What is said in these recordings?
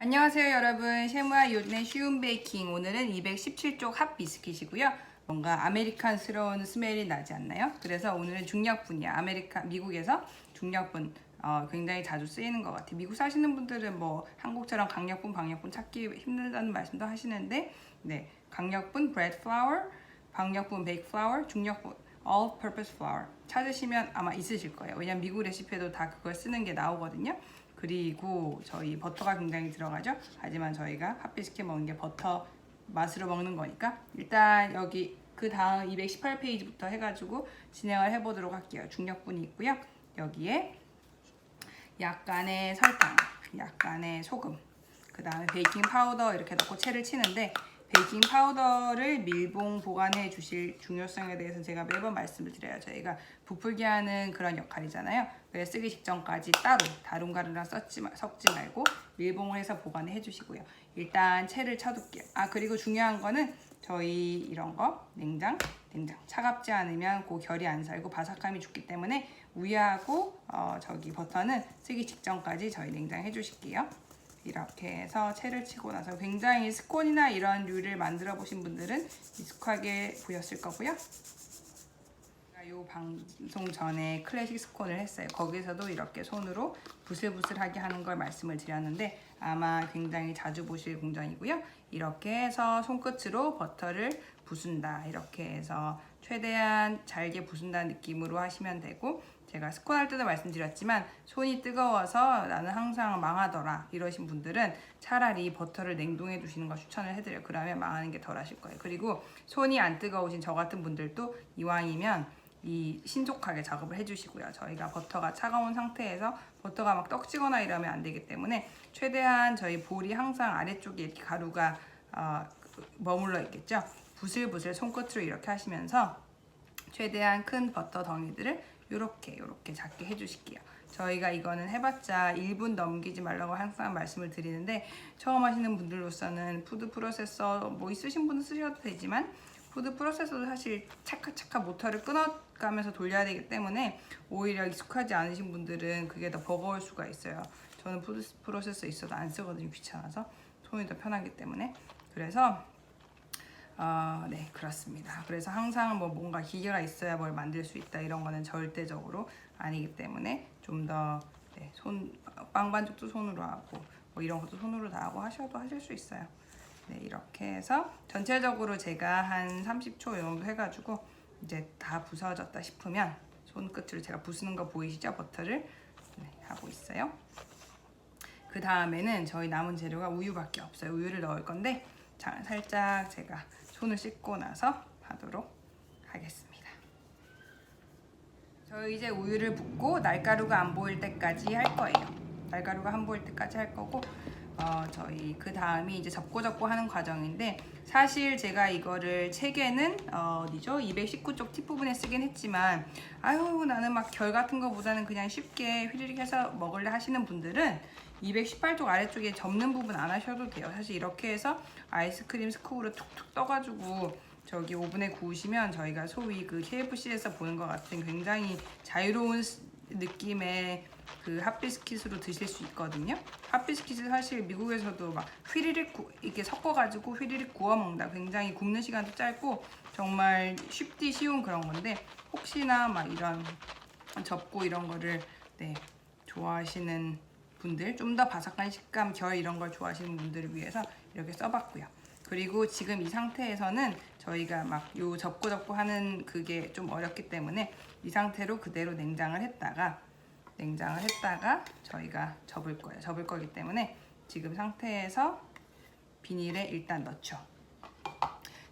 안녕하세요 여러분, 셰무아 요든의 쉬운 베이킹. 오늘은 217쪽 핫 비스킷이고요. 뭔가 아메리칸스러운 스멜이 나지 않나요? 그래서 오늘은 중력분이야. 미국에서 중력분 굉장히 자주 쓰이는 것 같아요. 미국 사시는 분들은 뭐 한국처럼 강력분, 방력분 찾기 힘들다는 말씀도 하시는데, 네, 강력분 bread flour, 방력분 bake flour, 중력분 all purpose flour 찾으시면 아마 있으실 거예요. 왜냐면 미국 레시피에도 다 그걸 쓰는 게 나오거든요. 그리고 저희 버터가 굉장히 들어가죠. 하지만 저희가 핫비스킷 먹는 게 버터 맛으로 먹는 거니까 일단 여기 그 다음 218페이지부터 해가지고 진행을 해보도록 할게요. 중력분이 있고요. 여기에 약간의 설탕, 약간의 소금, 그 다음에 베이킹 파우더 이렇게 넣고 채를 치는데, 베이킹 파우더를 밀봉 보관해 주실 중요성에 대해서 제가 매번 말씀을 드려요. 저희가 부풀게 하는 그런 역할이잖아요. 그래서 쓰기 직전까지 따로 다른 가루랑 섞지 말고 밀봉을 해서 보관해 주시고요. 일단 채를 쳐둘게요. 그리고 중요한 거는 저희 이런 거 냉장 차갑지 않으면 그 결이 안 살고 바삭함이 죽기 때문에 우유하고 저기 버터는 쓰기 직전까지 저희 냉장해 주실게요. 이렇게 해서 채를 치고 나서 굉장히 스콘이나 이런 류를 만들어 보신 분들은 익숙하게 보였을 거고요. 이 방송 전에 클래식 스콘을 했어요. 거기서도 이렇게 손으로 부슬부슬하게 하는 걸 말씀을 드렸는데 아마 굉장히 자주 보실 공정이고요. 이렇게 해서 손끝으로 버터를 부순다. 이렇게 해서 최대한 잘게 부순다는 느낌으로 하시면 되고, 제가 스콘 할 때도 말씀드렸지만 손이 뜨거워서 나는 항상 망하더라 이러신 분들은 차라리 버터를 냉동해 두시는 걸 추천을 해드려요. 그러면 망하는 게 덜 하실 거예요. 그리고 손이 안 뜨거우신 저 같은 분들도 이왕이면 신속하게 작업을 해주시고요. 저희가 버터가 차가운 상태에서 버터가 막 떡지거나 이러면 안 되기 때문에 최대한 저희 볼이 항상 아래쪽에 이렇게 가루가 머물러 있겠죠. 부슬부슬 손끝으로 이렇게 하시면서 최대한 큰 버터 덩이들을 이렇게 작게 해주실게요. 저희가 이거는 해봤자 1분 넘기지 말라고 항상 말씀을 드리는데, 처음 하시는 분들로서는 푸드 프로세서 뭐 있으신 분은 쓰셔도 되지만 푸드 프로세서도 사실 차카차카 모터를 끊어가면서 돌려야 되기 때문에 오히려 익숙하지 않으신 분들은 그게 더 버거울 수가 있어요. 저는 푸드 프로세서 있어도 안 쓰거든요. 귀찮아서. 손이 더 편하기 때문에. 그래서 네, 그렇습니다. 그래서 항상 뭐 뭔가 기계가 있어야 뭘 만들 수 있다 이런 거는 절대적으로 아니기 때문에 좀 더 빵 반죽도 손으로 하고 뭐 이런 것도 손으로 다 하고 하실 수 있어요. 네, 이렇게 해서 전체적으로 제가 한 30초 정도 해가지고 이제 다 부서졌다 싶으면 손끝으로 제가 부수는 거 보이시죠? 버터를 하고 있어요. 그 다음에는 저희 남은 재료가 우유밖에 없어요. 우유를 넣을 건데 살짝 제가 손을 씻고 나서 하도록 하겠습니다. 저희 이제 우유를 붓고 날가루가 안 보일 때까지 할 거예요. 날가루가 안 보일 때까지 할 거고, 저희 그 다음이 이제 접고 하는 과정인데, 사실 제가 이거를 책에는 어디죠? 219쪽 팁부분에 쓰긴 했지만 나는 막 결 같은 거보다는 그냥 쉽게 휘리릭 해서 먹을래 하시는 분들은 218쪽 아래쪽에 접는 부분 안 하셔도 돼요. 사실 이렇게 해서 아이스크림 스쿱으로 툭툭 떠가지고 저기 오븐에 구우시면 저희가 소위 그 KFC에서 보는 것 같은 굉장히 자유로운 느낌의 그 핫비스킷으로 드실 수 있거든요. 핫비스킷은 사실 미국에서도 막 휘리릭 이렇게 섞어가지고 휘리릭 구워 먹는다. 굉장히 굽는 시간도 짧고 정말 쉽디 쉬운 그런 건데, 혹시나 막 이런 접고 이런 거를 좋아하시는 분들, 좀 더 바삭한 식감, 결 이런 걸 좋아하시는 분들을 위해서 이렇게 써봤고요. 그리고 지금 이 상태에서는 저희가 막 요 접고 하는 그게 좀 어렵기 때문에 이 상태로 그대로 냉장을 했다가 저희가 접을 거예요. 접을 거기 때문에 지금 상태에서 비닐에 일단 넣죠.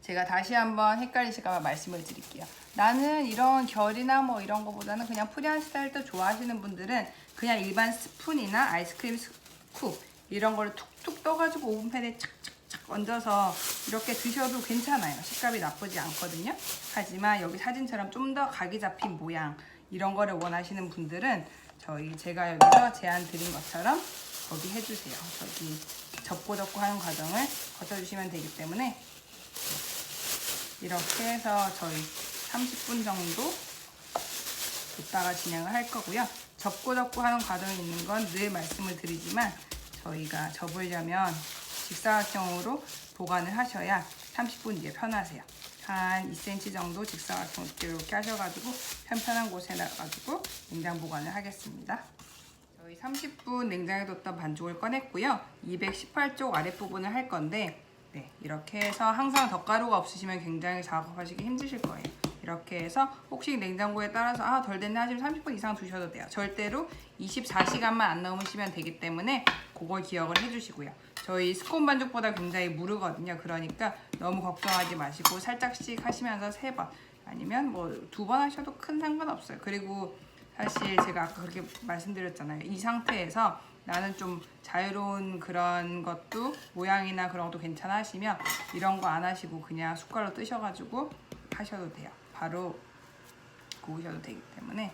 제가 다시 한번 헷갈리실까 봐 말씀을 드릴게요. 나는 이런 결이나 뭐 이런 거보다는 그냥 프리한 스타일도 좋아하시는 분들은 그냥 일반 스푼이나 아이스크림 스쿱 이런 거를 툭툭 떠가지고 오븐팬에 착착착 얹어서 이렇게 드셔도 괜찮아요. 식감이 나쁘지 않거든요. 하지만 여기 사진처럼 좀 더 각이 잡힌 모양 이런 거를 원하시는 분들은 제가 여기서 제안 드린 것처럼 거기 해주세요. 저기 접고 하는 과정을 거쳐주시면 되기 때문에 이렇게 해서 저희 30분 정도 뒀다가 진행을 할 거고요. 접고 하는 과정이 있는 건 늘 말씀을 드리지만 저희가 접으려면 직사각형으로 보관을 하셔야 30분 뒤에 편하세요. 한 2cm 정도 직사각형 이렇게 하셔가지고 편편한 곳에 놔가지고 냉장 보관을 하겠습니다. 저희 30분 냉장에 뒀던 반죽을 꺼냈고요. 218쪽 아랫부분을 할 건데 이렇게 해서 항상 덧가루가 없으시면 굉장히 작업하시기 힘드실 거예요. 이렇게 해서 혹시 냉장고에 따라서 덜 됐네 하시면 30분 이상 두셔도 돼요. 절대로 24시간만 안 넘으시면 되기 때문에 그걸 기억을 해주시고요. 저희 스콘 반죽보다 굉장히 무르거든요. 그러니까 너무 걱정하지 마시고 살짝씩 하시면서 3번 아니면 뭐 2번 하셔도 큰 상관없어요. 그리고 사실 제가 아까 그렇게 말씀드렸잖아요. 이 상태에서 나는 좀 자유로운 그런 것도 모양이나 그런 것도 괜찮아 하시면 이런 거 안 하시고 그냥 숟갈로 뜨셔가지고 하셔도 돼요. 바로 구우셔도 되기 때문에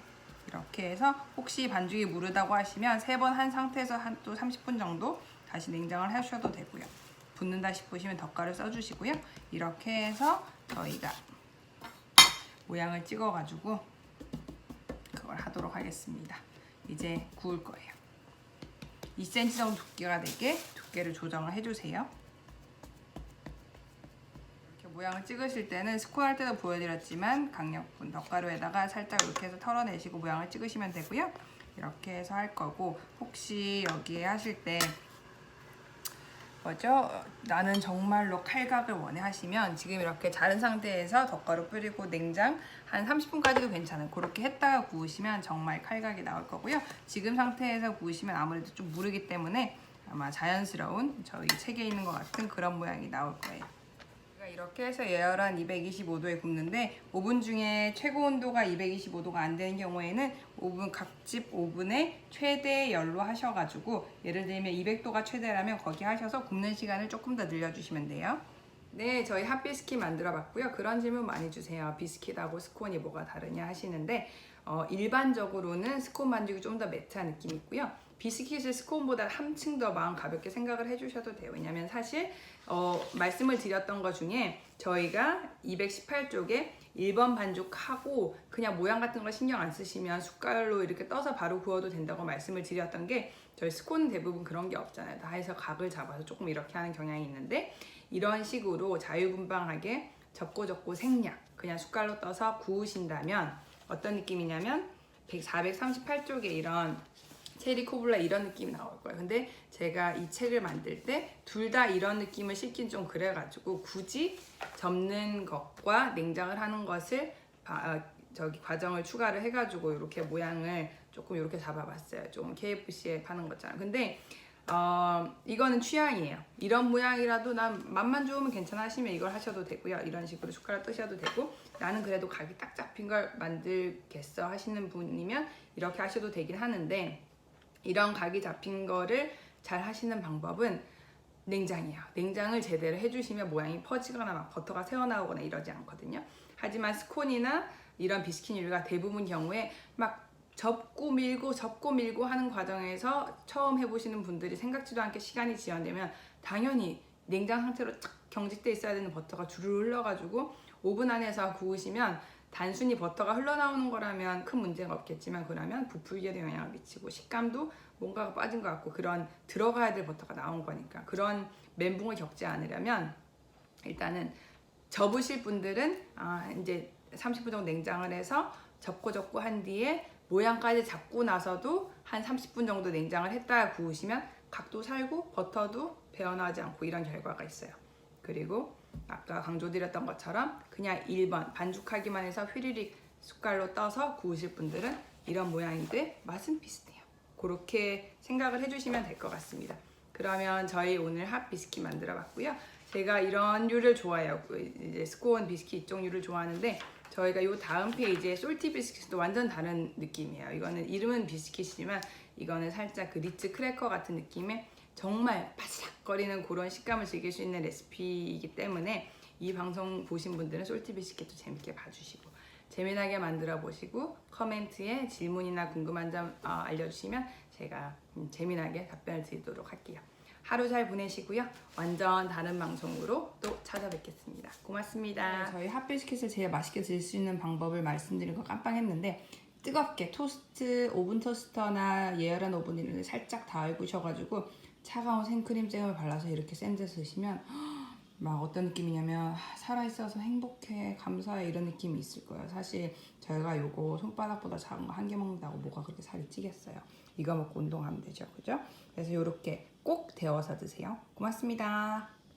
이렇게 해서 혹시 반죽이 무르다고 하시면 3번 한 상태에서 또 30분 정도 다시 냉장을 하셔도 되고요. 붓는다 싶으시면 덧가루 써주시고요. 이렇게 해서 저희가 모양을 찍어가지고 그걸 하도록 하겠습니다. 이제 구울 거예요. 2cm 정도 두께가 되게 두께를 조정을 해주세요. 이렇게 모양을 찍으실 때는 스콘 할 때도 보여드렸지만 강력분 덧가루에다가 살짝 이렇게 해서 털어내시고 모양을 찍으시면 되고요. 이렇게 해서 할 거고 혹시 여기에 하실 때 나는 정말로 칼각을 원해 하시면 지금 이렇게 자른 상태에서 덧가루 뿌리고 냉장 한 30분까지도 괜찮아요. 그렇게 했다가 구우시면 정말 칼각이 나올 거고요. 지금 상태에서 구우시면 아무래도 좀 무르기 때문에 아마 자연스러운 저희 책에 있는 것 같은 그런 모양이 나올 거예요. 이렇게 해서 예열한 225도에 굽는데 오븐 중에 최고 온도가 225도가 안 되는 경우에는 각집 오븐의 최대 열로 하셔가지고 예를 들면 200도가 최대라면 거기 하셔서 굽는 시간을 조금 더 늘려주시면 돼요. 네, 저희 핫비스킷 만들어 봤고요. 그런 질문 많이 주세요. 비스킷하고 스콘이 뭐가 다르냐 하시는데 일반적으로는 스콘 반죽이 좀 더 매트한 느낌이 있고요. 비스킷을 스콘보다 한층 더 마음 가볍게 생각을 해주셔도 돼요. 왜냐면 사실 말씀을 드렸던 것 중에 저희가 218쪽에 1번 반죽하고 그냥 모양 같은 거 신경 안 쓰시면 숟갈로 이렇게 떠서 바로 구워도 된다고 말씀을 드렸던 게 저희 스콘은 대부분 그런 게 없잖아요. 다 해서 각을 잡아서 조금 이렇게 하는 경향이 있는데 이런 식으로 자유분방하게 접고 생략 그냥 숟갈로 떠서 구우신다면 어떤 느낌이냐면 438쪽에 이런 체리 코블라 이런 느낌이 나올 거예요. 근데 제가 이 책을 만들 때 둘 다 이런 느낌을 싣긴 좀 그래가지고 굳이 접는 것과 냉장을 하는 것을 과정을 추가를 해가지고 이렇게 모양을 조금 이렇게 잡아봤어요. 좀 KFC에 파는 것처럼. 근데 이거는 취향이에요. 이런 모양이라도 난 맛만 좋으면 괜찮아 하시면 이걸 하셔도 되고요. 이런 식으로 숟가락 뜨셔도 되고 나는 그래도 각이 딱 잡힌 걸 만들겠어 하시는 분이면 이렇게 하셔도 되긴 하는데 이런 각이 잡힌 거를 잘 하시는 방법은 냉장이에요. 냉장을 제대로 해주시면 모양이 퍼지거나 막 버터가 새어나오거나 이러지 않거든요. 하지만 스콘이나 이런 비스킷 요리가 대부분 경우에 막 접고 밀고 하는 과정에서 처음 해보시는 분들이 생각지도 않게 시간이 지연되면 당연히 냉장 상태로 쫙 경직돼 있어야 되는 버터가 주르르 흘러가지고 오븐 안에서 구우시면 단순히 버터가 흘러나오는 거라면 큰 문제가 없겠지만 그러면 부풀기에도 영향을 미치고 식감도 뭔가가 빠진 것 같고 그런 들어가야 될 버터가 나온 거니까 그런 멘붕을 겪지 않으려면 일단은 접으실 분들은 이제 30분 정도 냉장을 해서 접고 한 뒤에 모양까지 잡고 나서도 한 30분 정도 냉장을 했다가 구우시면 각도 살고 버터도 배어나지 않고 이런 결과가 있어요. 그리고 아까 강조드렸던 것처럼 그냥 1번 반죽하기만 해서 휘리릭 숟갈로 떠서 구우실 분들은 이런 모양인데 맛은 비슷해요. 그렇게 생각을 해주시면 될 것 같습니다. 그러면 저희 오늘 핫 비스킷 만들어 봤고요. 제가 이런 류를 좋아해요. 이제 스콘 비스킷 이쪽 류를 좋아하는데 저희가 이 다음 페이지에 솔티 비스킷도 완전 다른 느낌이에요. 이거는 이름은 비스킷이지만 이거는 살짝 그 리츠 크래커 같은 느낌의 정말 바삭거리는 그런 식감을 즐길 수 있는 레시피이기 때문에 이 방송 보신 분들은 솔티 비스킷도 재밌게 봐주시고 재미나게 만들어 보시고 커멘트에 질문이나 궁금한 점 알려주시면 제가 재미나게 답변을 드리도록 할게요. 하루 잘 보내시고요. 완전 다른 방송으로 또 찾아뵙겠습니다. 고맙습니다. 네, 저희 핫비스킷을 제일 맛있게 드실 수 있는 방법을 말씀드린 거 깜빡했는데 뜨겁게 오븐 토스터나 예열한 오븐 이런 데 살짝 다 얽으셔가지고 차가운 생크림 잼을 발라서 이렇게 샌드 쓰시면 막 어떤 느낌이냐면 살아있어서 행복해, 감사해 이런 느낌이 있을 거예요. 사실 저희가 요거 손바닥보다 작은 거 한 개 먹는다고 뭐가 그렇게 살이 찌겠어요. 이거 먹고 운동하면 되죠. 그죠? 그래서 요렇게 꼭 데워서 드세요. 고맙습니다.